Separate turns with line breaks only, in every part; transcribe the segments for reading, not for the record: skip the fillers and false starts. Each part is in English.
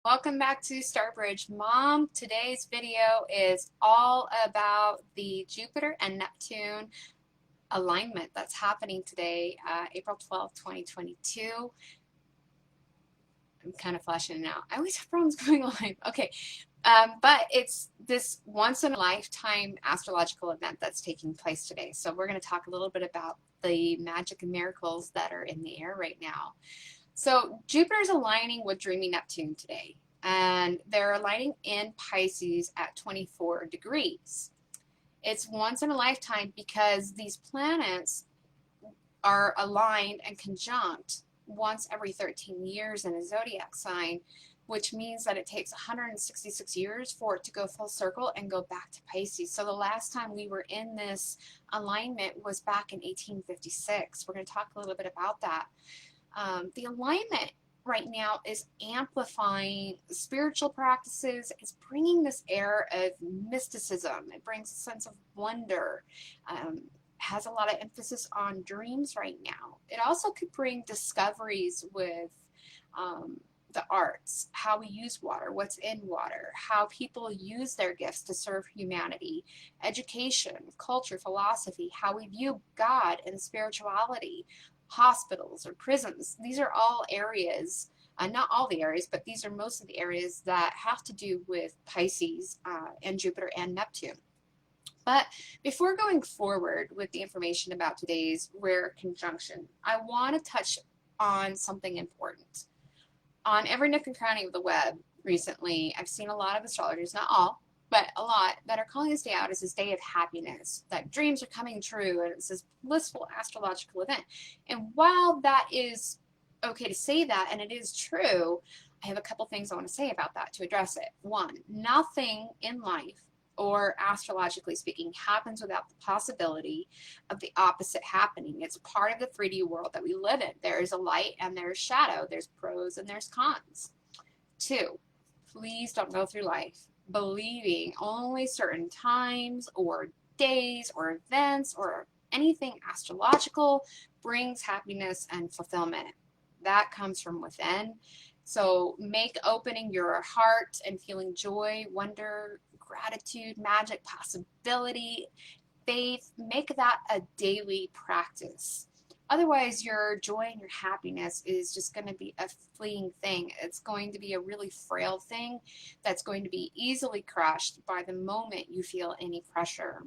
Welcome back to Starbridge. Mom, today's video is all about the Jupiter and Neptune alignment that's happening today, April 12th, 2022. I'm kind of flashing it out. I always have problems going live. Okay, but it's this once in a lifetime astrological event that's taking place today. So we're going to talk a little bit about the magic and miracles that are in the air right now. So Jupiter's aligning with dreamy Neptune today, and they're aligning in Pisces at 24 degrees. It's once in a lifetime because these planets are aligned and conjunct once every 13 years in a zodiac sign, which means that it takes 166 years for it to go full circle and go back to Pisces. So the last time we were in this alignment was back in 1856. We're going to talk a little bit about that. The alignment right now is amplifying spiritual practices. It's bringing this air of mysticism. It brings a sense of wonder. Has a lot of emphasis on dreams right now. It also could bring discoveries with the arts, how we use water, what's in water, how people use their gifts to serve humanity, education, culture, philosophy, how we view God and spirituality, hospitals or prisons. These are all areas, not all the areas, but these are most of the areas that have to do with Pisces and Jupiter and Neptune. But before going forward with the information about today's rare conjunction, I want to touch on something important. On every nook and cranny of the web recently, I've seen a lot of astrologers, not all, but a lot, that are calling this day out as this day of happiness, that dreams are coming true, and it's this blissful astrological event. And while that is okay to say that, and it is true, I have a couple things I want to say about that to address it. One, nothing in life, or astrologically speaking, happens without the possibility of the opposite happening. It's part of the 3D world that we live in. There is a light and there's shadow. There's pros and there's cons. Two, please don't go through life believing only certain times or days or events or anything astrological brings happiness and fulfillment. That comes from within. So make opening your heart and feeling joy, wonder, gratitude, magic, possibility, faith, make that a daily practice. Otherwise, your joy and your happiness is just going to be a fleeting thing. It's going to be a really frail thing that's going to be easily crushed by the moment you feel any pressure.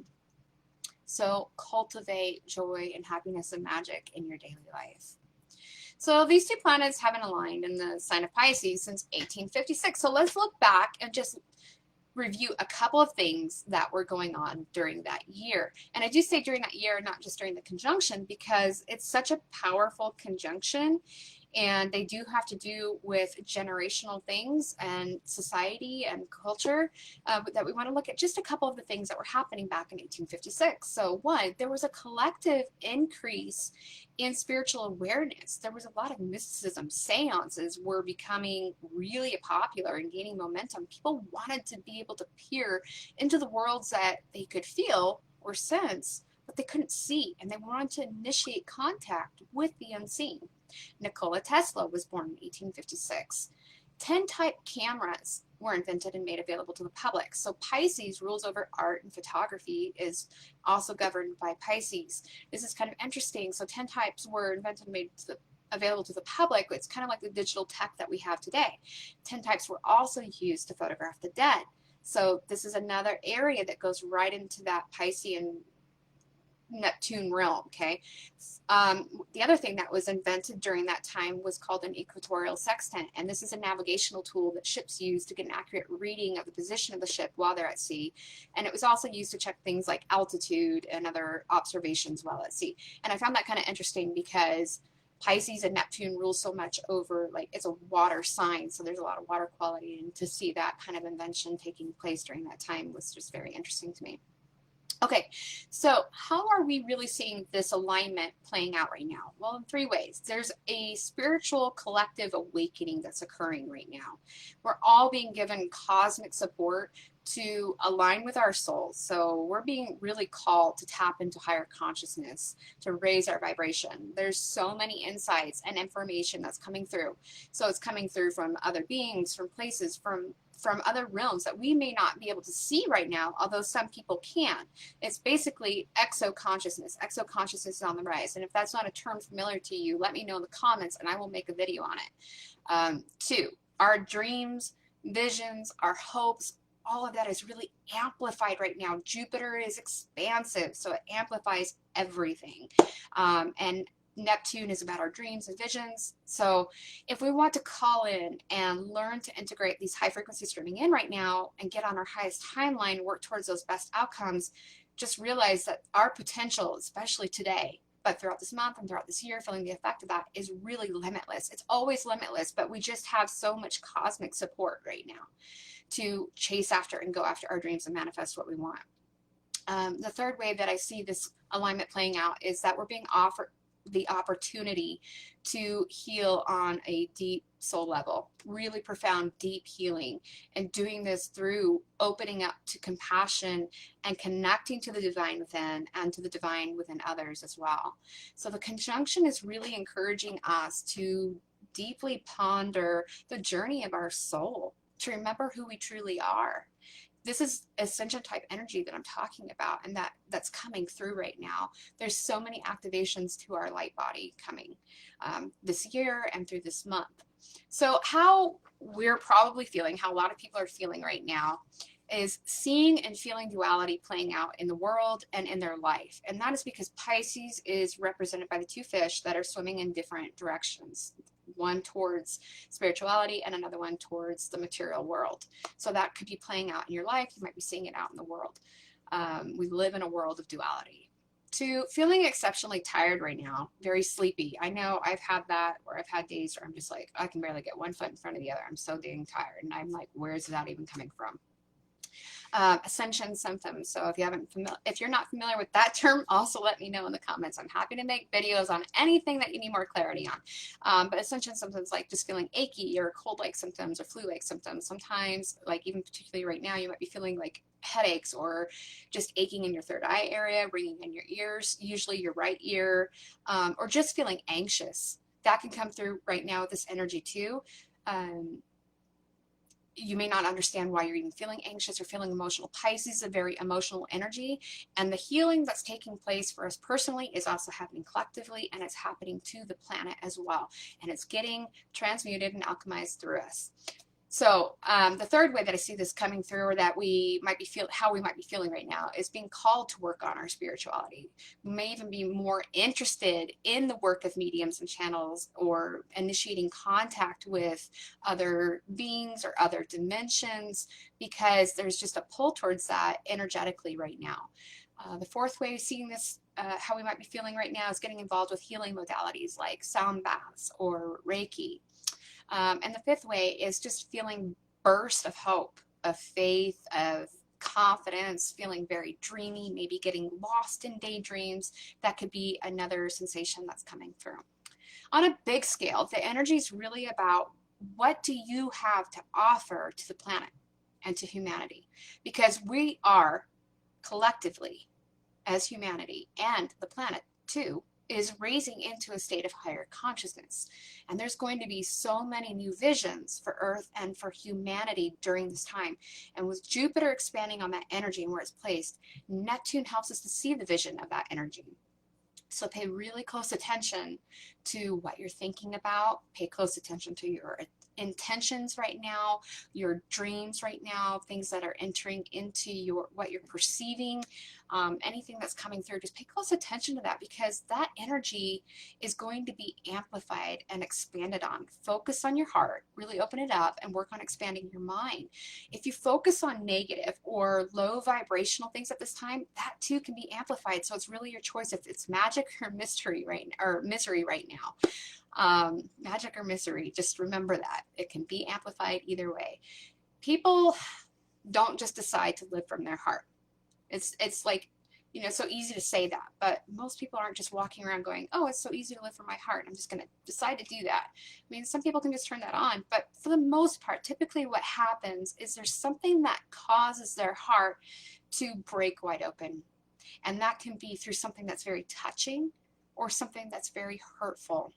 So cultivate joy and happiness and magic in your daily life. So these two planets haven't aligned in the sign of Pisces since 1856. So let's look back and just review a couple of things that were going on during that year. And I do say during that year, not just during the conjunction, because it's such a powerful conjunction, and they do have to do with generational things and society and culture, that we want to look at just a couple of the things that were happening back in 1856. So one, there was a collective increase in spiritual awareness. There was a lot of mysticism. Seances were becoming really popular and gaining momentum. People wanted to be able to peer into the worlds that they could feel or sense, but they couldn't see, and they wanted to initiate contact with the unseen. Nikola Tesla was born in 1856. Tintype cameras were invented and made available to the public. So Pisces rules over art, and photography is also governed by Pisces. This is kind of interesting. So tintypes were invented and made available to the public. It's kind of like the digital tech that we have today. Tintypes were also used to photograph the dead. So this is another area that goes right into that Piscean Neptune realm, okay? The other thing that was invented during that time was called an equatorial sextant, and this is a navigational tool that ships use to get an accurate reading of the position of the ship while they're at sea, and it was also used to check things like altitude and other observations while at sea. And I found that kind of interesting because Pisces and Neptune rule so much over, like, it's a water sign, so there's a lot of water quality, and to see that kind of invention taking place during that time was just very interesting to me. Okay, so how are we really seeing this alignment playing out right now? Well, in three ways. There's a spiritual collective awakening that's occurring right now. We're all being given cosmic support to align with our souls. So we're being really called to tap into higher consciousness, to raise our vibration. There's so many insights and information that's coming through. So it's coming through from other beings, from places, from other realms that we may not be able to see right now, although some people can. It's basically exo-consciousness. Exo-consciousness is on the rise. And if that's not a term familiar to you, let me know in the comments and I will make a video on it. Two, our dreams, visions, our hopes, all of that is really amplified right now. Jupiter is expansive, so it amplifies everything. And Neptune is about our dreams and visions. So if we want to call in and learn to integrate these high frequencies streaming in right now and get on our highest timeline, work towards those best outcomes, just realize that our potential, especially today, but throughout this month and throughout this year, feeling the effect of that is really limitless. It's always limitless, but we just have so much cosmic support right now to chase after and go after our dreams and manifest what we want. The third way that I see this alignment playing out is that we're being offered the opportunity to heal on a deep soul level, really profound, deep healing, and doing this through opening up to compassion and connecting to the divine within and to the divine within others as well. So the conjunction is really encouraging us to deeply ponder the journey of our soul, to remember who we truly are. This is ascension type energy that I'm talking about, and that's coming through right now. There's so many activations to our light body coming this year and through this month. So how we're probably feeling, how a lot of people are feeling right now, is seeing and feeling duality playing out in the world and in their life. And that is because Pisces is represented by the two fish that are swimming in different directions. One towards spirituality and another one towards the material world. So that could be playing out in your life. You might be seeing it out in the world. We live in a world of duality. To feeling exceptionally tired right now, very sleepy. I know I've had that, where I've had days where I'm just like, I can barely get one foot in front of the other. I'm so dang tired. And I'm like, where is that even coming from? Ascension symptoms. So if you're not familiar with that term, also let me know in the comments. I'm happy to make videos on anything that you need more clarity on. But ascension symptoms, like just feeling achy or cold-like symptoms or flu-like symptoms. Sometimes, like even particularly right now, you might be feeling like headaches or just aching in your third eye area, ringing in your ears, usually your right ear, or just feeling anxious. That can come through right now with this energy too. You may not understand why you're even feeling anxious or feeling emotional. Pisces is a very emotional energy, and the healing that's taking place for us personally is also happening collectively, and it's happening to the planet as well, and it's getting transmuted and alchemized through us. So the third way that I see this coming through, or that we might be how we might be feeling right now, is being called to work on our spirituality. We may even be more interested in the work of mediums and channels, or initiating contact with other beings or other dimensions, because there's just a pull towards that energetically right now. The fourth way of seeing this, how we might be feeling right now, is getting involved with healing modalities like sound baths or Reiki. And the fifth way is just feeling bursts of hope, of faith, of confidence, feeling very dreamy, maybe getting lost in daydreams. That could be another sensation that's coming through. On a big scale, the energy is really about, what do you have to offer to the planet and to humanity? Because we are collectively, as humanity and the planet too, is raising into a state of higher consciousness. And there's going to be so many new visions for Earth and for humanity during this time. And with Jupiter expanding on that energy and where it's placed, Neptune helps us to see the vision of that energy. So pay really close attention to what you're thinking about. Pay close attention to your intentions right now, your dreams right now, things that are entering into what you're perceiving, anything that's coming through. Just pay close attention to that, because that energy is going to be amplified and expanded on. Focus on your heart, really open it up, and work on expanding your mind. If you focus on negative or low vibrational things at this time, that too can be amplified. So it's really your choice if it's magic or misery right now. Magic or misery, just remember that it can be amplified either way. People don't just decide to live from their heart. It's like You know, it's so easy to say that, but most people aren't just walking around going, oh, it's so easy to live from my heart, I'm just going to decide to do that. I mean, some people can just turn that on, but for the most part, typically what happens is there's something that causes their heart to break wide open. And that can be through something that's very touching or something that's very hurtful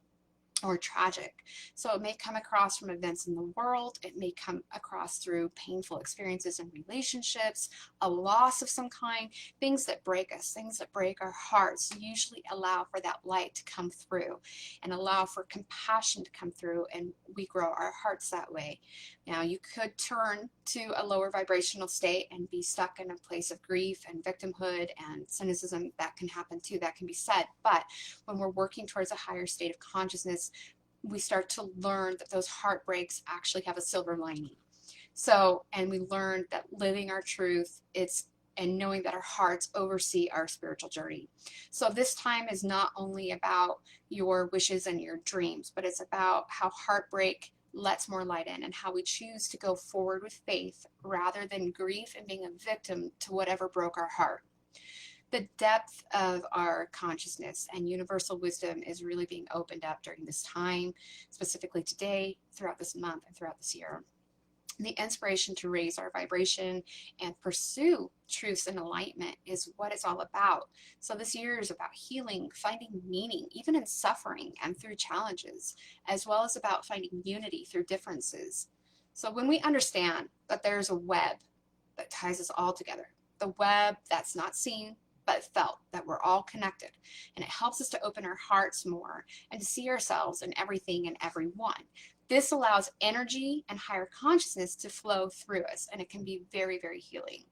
or tragic. So it may come across from events in the world, it may come across through painful experiences in relationships, a loss of some kind, things that break us, things that break our hearts usually allow for that light to come through and allow for compassion to come through, and we grow our hearts that way. Now you could turn to a lower vibrational state and be stuck in a place of grief and victimhood and cynicism. That can happen too, that can be said, but when we're working towards a higher state of consciousness, we start to learn that those heartbreaks actually have a silver lining. So, and we learn that living our truth, and knowing that our hearts oversee our spiritual journey. So this time is not only about your wishes and your dreams, but it's about how heartbreak lets more light in and how we choose to go forward with faith rather than grief and being a victim to whatever broke our heart. The depth of our consciousness and universal wisdom is really being opened up during this time, specifically today, throughout this month, and throughout this year. The inspiration to raise our vibration and pursue truths and alignment is what it's all about. So this year is about healing, finding meaning, even in suffering and through challenges, as well as about finding unity through differences. So when we understand that there's a web that ties us all together, the web that's not seen, but felt, that we're all connected. And it helps us to open our hearts more and to see ourselves in everything and everyone. This allows energy and higher consciousness to flow through us, and it can be very, very healing.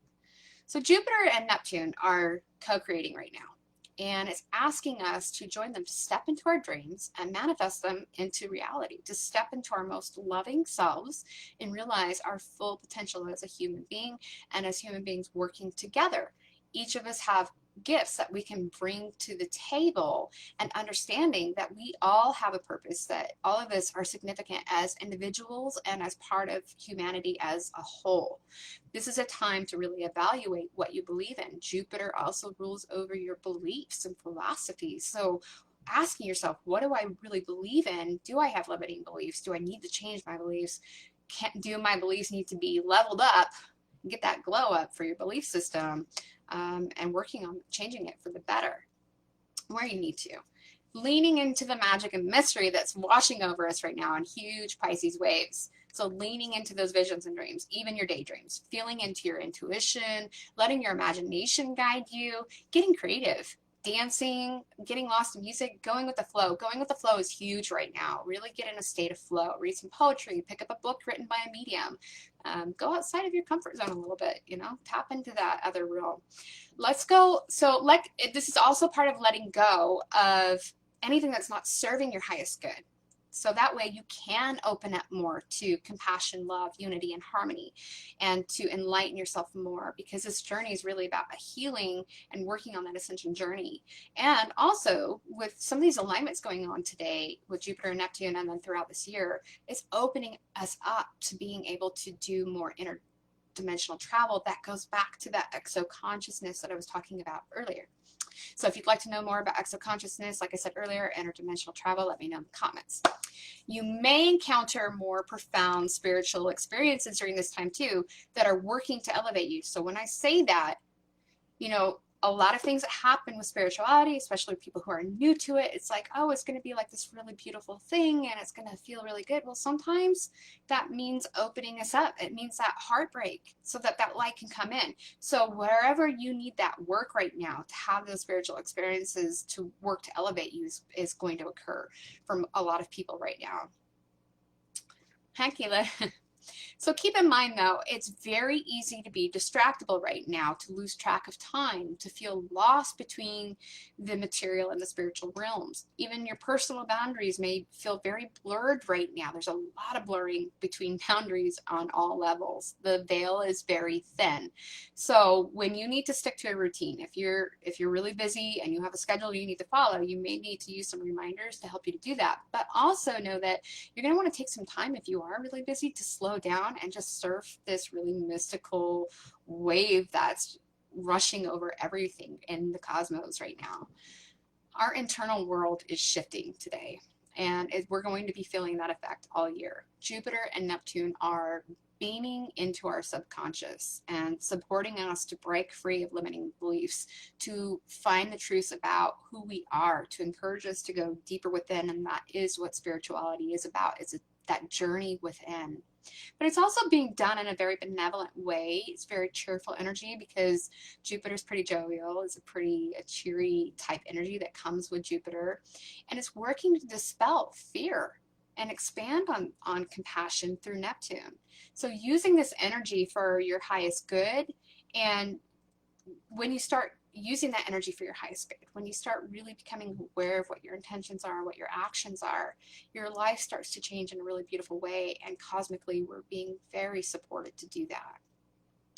So Jupiter and Neptune are co-creating right now, and it's asking us to join them to step into our dreams and manifest them into reality, to step into our most loving selves and realize our full potential as a human being and as human beings working together. Each of us have gifts that we can bring to the table, and understanding that we all have a purpose, that all of us are significant as individuals and as part of humanity as a whole. This is a time to really evaluate what you believe in. Jupiter also rules over your beliefs and philosophies. So asking yourself, what do I really believe in? Do I have limiting beliefs? Do I need to change my beliefs? Do my beliefs need to be leveled up? Get that glow up for your belief system. And working on changing it for the better where you need to. Leaning into the magic and mystery that's washing over us right now in huge Pisces waves. So leaning into those visions and dreams, even your daydreams, feeling into your intuition, letting your imagination guide you, getting creative, dancing, getting lost in music, going with the flow. Going with the flow is huge right now. Really get in a state of flow. Read some poetry, pick up a book written by a medium. Go outside of your comfort zone a little bit, you know, tap into that other realm. Let's go. So this is also part of letting go of anything that's not serving your highest good. So that way you can open up more to compassion, love, unity, and harmony, and to enlighten yourself more, because this journey is really about a healing and working on that ascension journey. And also with some of these alignments going on today with Jupiter and Neptune, and then throughout this year, it's opening us up to being able to do more interdimensional travel. That goes back to that exo-consciousness that I was talking about earlier. So if you'd like to know more about exo-consciousness, like I said earlier, interdimensional travel, let me know in the comments. You may encounter more profound spiritual experiences during this time too that are working to elevate you. So when I say that, you know, a lot of things that happen with spirituality, especially people who are new to it, it's like, oh, it's going to be like this really beautiful thing and it's going to feel really good. Well, sometimes that means opening us up. It means that heartbreak so that that light can come in. So wherever you need that work right now to have those spiritual experiences to work to elevate you is going to occur from a lot of people right now. Hi, Kayla. So keep in mind, though, it's very easy to be distractible right now, to lose track of time, to feel lost between the material and the spiritual realms. Even your personal boundaries may feel very blurred right now. There's a lot of blurring between boundaries on all levels. The veil is very thin. So when you need to stick to a routine, if you're really busy and you have a schedule you need to follow, you may need to use some reminders to help you to do that. But also know that you're going to want to take some time, if you are really busy, to slow down and just surf this really mystical wave that's rushing over everything in the cosmos right now. Our internal world is shifting today, and we're going to be feeling that effect all year. Jupiter and Neptune are beaming into our subconscious and supporting us to break free of limiting beliefs, to find the truths about who we are, to encourage us to go deeper within. And that is what spirituality is about, is that journey within. But it's also being done in a very benevolent way. It's very cheerful energy because Jupiter's pretty jovial. It's a cheery type energy that comes with Jupiter. And it's working to dispel fear and expand on compassion through Neptune. So using this energy for your highest good, and when you start using that energy for your highest good, when you start really becoming aware of what your intentions are, what your actions are, your life starts to change in a really beautiful way. And cosmically, we're being very supported to do that.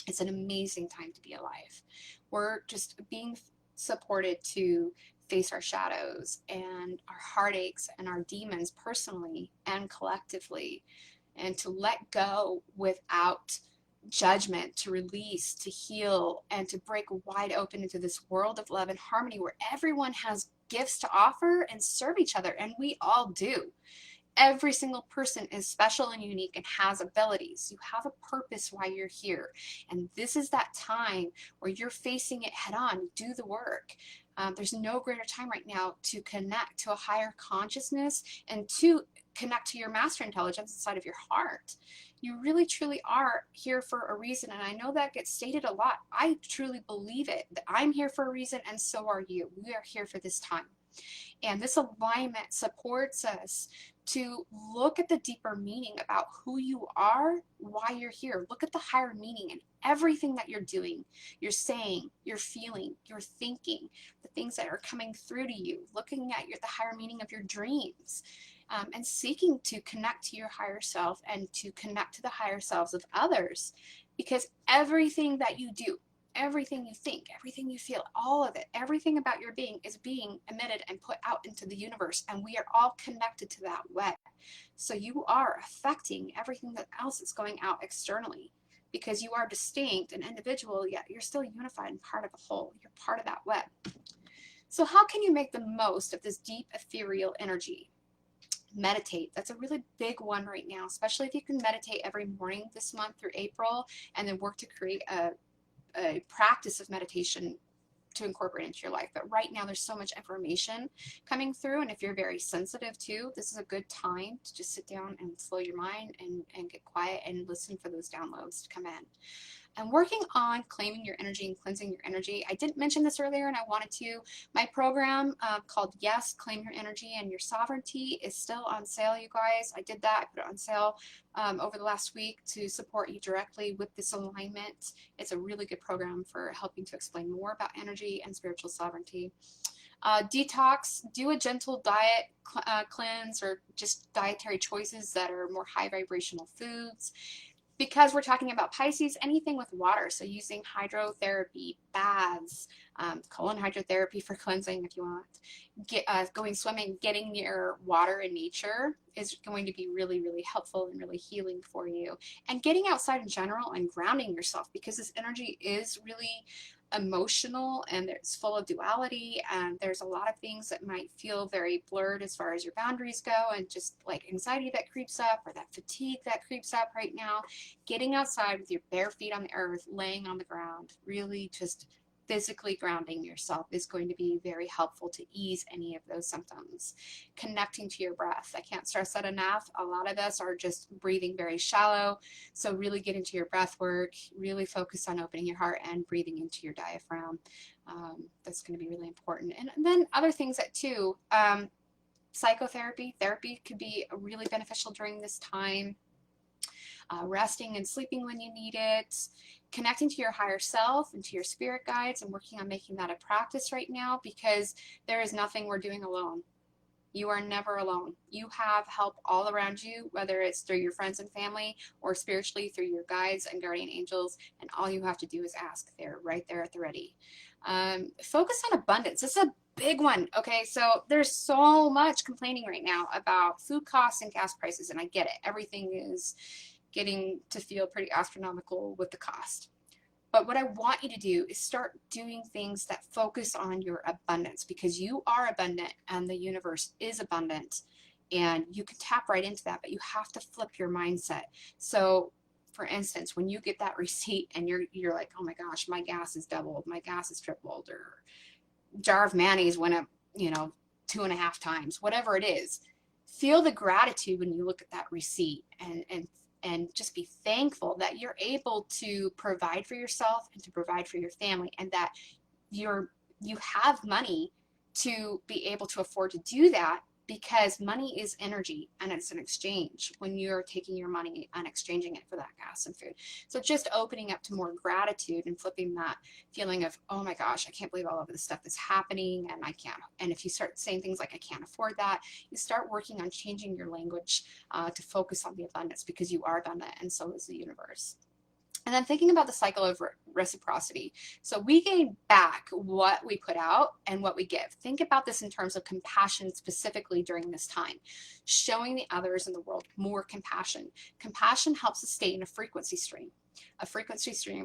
It's an amazing time to be alive. We're just being supported to face our shadows and our heartaches and our demons personally and collectively, and to let go without judgment, to release, to heal, and to break wide open into this world of love and harmony where everyone has gifts to offer and serve each other, and we all do. Every single person is special and unique and has abilities. You have a purpose why you're here. And this is that time where you're facing it head on. Do the work. There's no greater time right now to connect to a higher consciousness and to connect to your master intelligence inside of your heart. You really truly are here for a reason, and I know that gets stated a lot. I truly believe it, that I'm here for a reason, and so are you. We are here for this time. And this alignment supports us to look at the deeper meaning about who you are, why you're here. Look at the higher meaning in everything that you're doing, you're saying, you're feeling, you're thinking, the things that are coming through to you, looking at the higher meaning of your dreams. And seeking to connect to your higher self and to connect to the higher selves of others, because everything that you do, everything you think, everything you feel, all of it, everything about your being is being emitted and put out into the universe, and we are all connected to that web. So you are affecting everything that else is going out externally, because you are distinct and individual, yet you're still unified and part of a whole. You're part of that web. So how can you make the most of this deep ethereal energy? Meditate. That's a really big one right now, especially if you can meditate every morning this month through April, and then work to create a practice of meditation to incorporate into your life. But right now there's so much information coming through, and if you're very sensitive too, this is a good time to just sit down and slow your mind and get quiet and listen for those downloads to come in. And working on claiming your energy and cleansing your energy. I didn't mention this earlier, and I wanted to. My program called Yes, Claim Your Energy and Your Sovereignty is still on sale, you guys. I did that. I put it on sale over the last week to support you directly with this alignment. It's a really good program for helping to explain more about energy and spiritual sovereignty. Detox, do a gentle diet cleanse, or just dietary choices that are more high vibrational foods. Because we're talking about Pisces, anything with water, so using hydrotherapy, baths, colon hydrotherapy for cleansing if you want, going swimming, getting near water in nature is going to be really, really helpful and really healing for you. And getting outside in general and grounding yourself, because this energy is really emotional and it's full of duality, and there's a lot of things that might feel very blurred as far as your boundaries go, and just like anxiety that creeps up or that fatigue that creeps up right now. Getting outside with your bare feet on the earth, laying on the ground, really just physically grounding yourself is going to be very helpful to ease any of those symptoms. Connecting to your breath. I can't stress that enough. A lot of us are just breathing very shallow. So really get into your breath work, really focus on opening your heart and breathing into your diaphragm. That's going to be really important. And then other things that too, psychotherapy, therapy could be really beneficial during this time. Resting and sleeping when you need it, connecting to your higher self and to your spirit guides, and working on making that a practice right now, because there is nothing we're doing alone. You are never alone. You have help all around you, whether it's through your friends and family or spiritually through your guides and guardian angels, and all you have to do is ask. They're right there at the ready. Focus on abundance. This is a big one. Okay, so there's so much complaining right now about food costs and gas prices, and I get it. Everything is getting to feel pretty astronomical with the cost. But what I want you to do is start doing things that focus on your abundance, because you are abundant and the universe is abundant, and you can tap right into that, but you have to flip your mindset. So for instance, when you get that receipt and you're like, oh my gosh, my gas is doubled, my gas is tripled, or jar of mayonnaise went up, 2.5 times, whatever it is, feel the gratitude when you look at that receipt, and just be thankful that you're able to provide for yourself and to provide for your family, and that you have money to be able to afford to do that, because money is energy and it's an exchange when you're taking your money and exchanging it for that gas and food. So just opening up to more gratitude and flipping that feeling of, oh my gosh, I can't believe all of this stuff is happening and I can't. And if you start saying things like, I can't afford that, you start working on changing your language to focus on the abundance, because you are abundant and so is the universe. And then thinking about the cycle of reciprocity. So we gain back what we put out and what we give. Think about this in terms of compassion, specifically during this time. Showing the others in the world more compassion. Compassion helps us stay in a frequency stream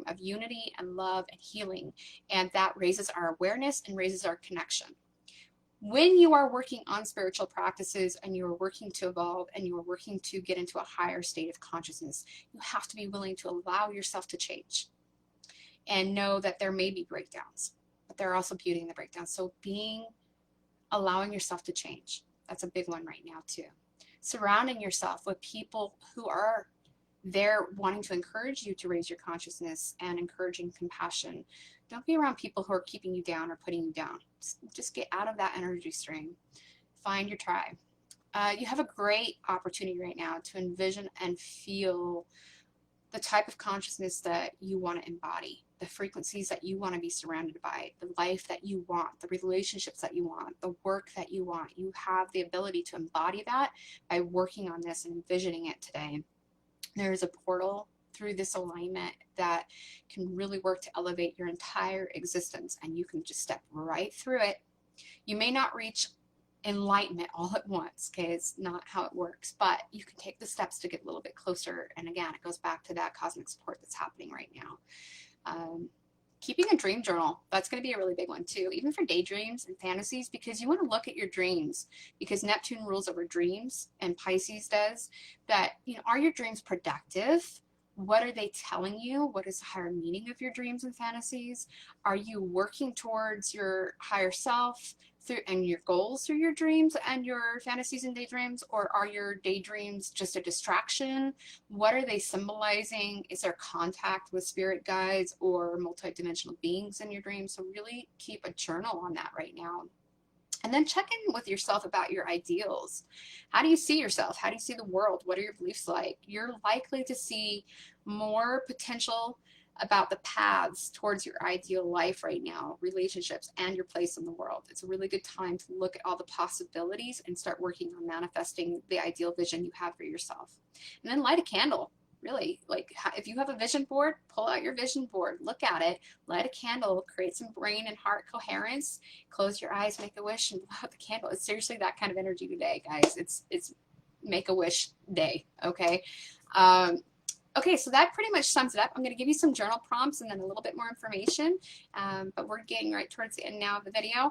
of unity and love and healing. And that raises our awareness and raises our connection. When you are working on spiritual practices and you are working to evolve and you are working to get into a higher state of consciousness, you have to be willing to allow yourself to change and know that there may be breakdowns, but there are also beauty in the breakdowns. So allowing yourself to change, that's a big one right now too. Surrounding yourself with people who are there wanting to encourage you to raise your consciousness and encouraging compassion. Don't be around people who are keeping you down or putting you down. Just get out of that energy stream. Find your tribe. You have a great opportunity right now to envision and feel the type of consciousness that you want to embody, the frequencies that you want to be surrounded by, the life that you want, the relationships that you want, the work that you want. You have the ability to embody that by working on this and envisioning it today. There's a portal through this alignment that can really work to elevate your entire existence, and you can just step right through it. You may not reach enlightenment all at once, okay? It's not how it works, but you can take the steps to get a little bit closer. And again, it goes back to that cosmic support that's happening right now. Keeping a dream journal, that's going to be a really big one too, even for daydreams and fantasies, because you want to look at your dreams, because Neptune rules over dreams and Pisces does. That, are your dreams productive? What are they telling you? What is the higher meaning of your dreams and fantasies? Are you working towards your higher self and your goals through your dreams and your fantasies and daydreams? Or are your daydreams just a distraction? What are they symbolizing? Is there contact with spirit guides or multidimensional beings in your dreams? So really keep a journal on that right now. And then check in with yourself about your ideals. How do you see yourself? How do you see the world? What are your beliefs like? You're likely to see more potential about the paths towards your ideal life right now, relationships, and your place in the world. It's a really good time to look at all the possibilities and start working on manifesting the ideal vision you have for yourself. And then light a candle. Really, like if you have a vision board, pull out your vision board, look at it, light a candle, create some brain and heart coherence, close your eyes, make a wish, and blow out the candle. It's seriously that kind of energy today, guys. It's make a wish day, okay? Okay, so that pretty much sums it up. I'm going to give you some journal prompts and then a little bit more information, but we're getting right towards the end now of the video.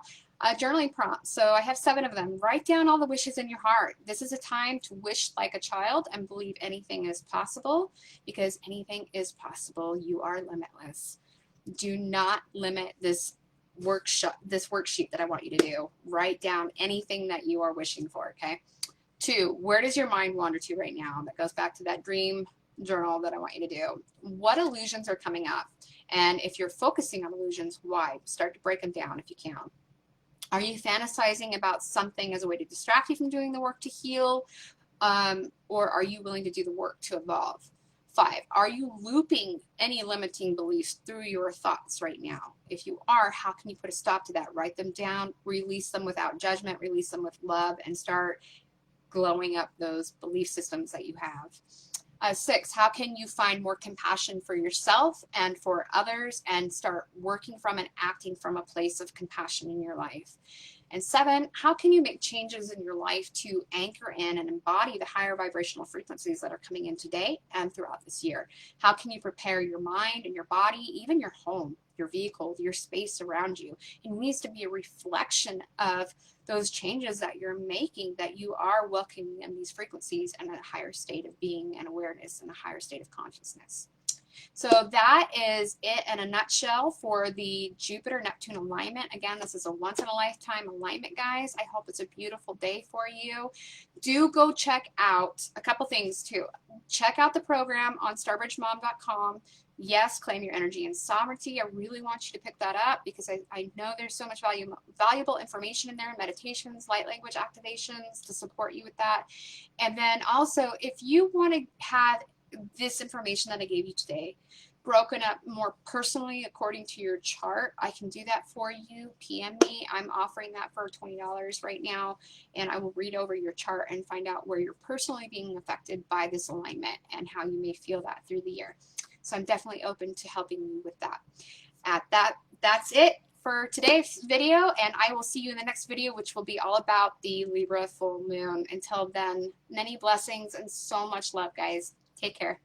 Journaling prompts. So I have 7 of them. Write down all the wishes in your heart. This is a time to wish like a child and believe anything is possible, because anything is possible. You are limitless. Do not limit this worksheet that I want you to do. Write down anything that you are wishing for, okay? 2, where does your mind wander to right now? That goes back to that dream journal that I want you to do. What illusions are coming up? And if you're focusing on illusions, why? Start to break them down if you can. Are you fantasizing about something as a way to distract you from doing the work to heal? Or are you willing to do the work to evolve? 5, are you looping any limiting beliefs through your thoughts right now? If you are, how can you put a stop to that? Write them down, release them without judgment, release them with love, and start glowing up those belief systems that you have. 6, how can you find more compassion for yourself and for others and start working from and acting from a place of compassion in your life? And 7, how can you make changes in your life to anchor in and embody the higher vibrational frequencies that are coming in today and throughout this year? How can you prepare your mind and your body, even your home, your vehicle, your space around you? It needs to be a reflection of those changes that you're making, that you are welcoming in these frequencies and a higher state of being and awareness and a higher state of consciousness. So that is it in a nutshell for the Jupiter-Neptune alignment. Again, this is a once-in-a-lifetime alignment, guys. I hope it's a beautiful day for you. Do go check out a couple things, too. Check out the program on starbridgemom.com. Yes, claim your energy and sovereignty. I really want you to pick that up because I know there's so much valuable information in there, meditations, light language activations to support you with that. And then also, if you want to have this information that I gave you today broken up more personally according to your chart, I can do that for you. PM me. I'm offering that for $20 right now, and I will read over your chart and find out where you're personally being affected by this alignment and how you may feel that through the year. So I'm definitely open to helping you with that. That's it for today's video, and I will see you in the next video, which will be all about the Libra full moon. Until then, many blessings and so much love, guys. Take care.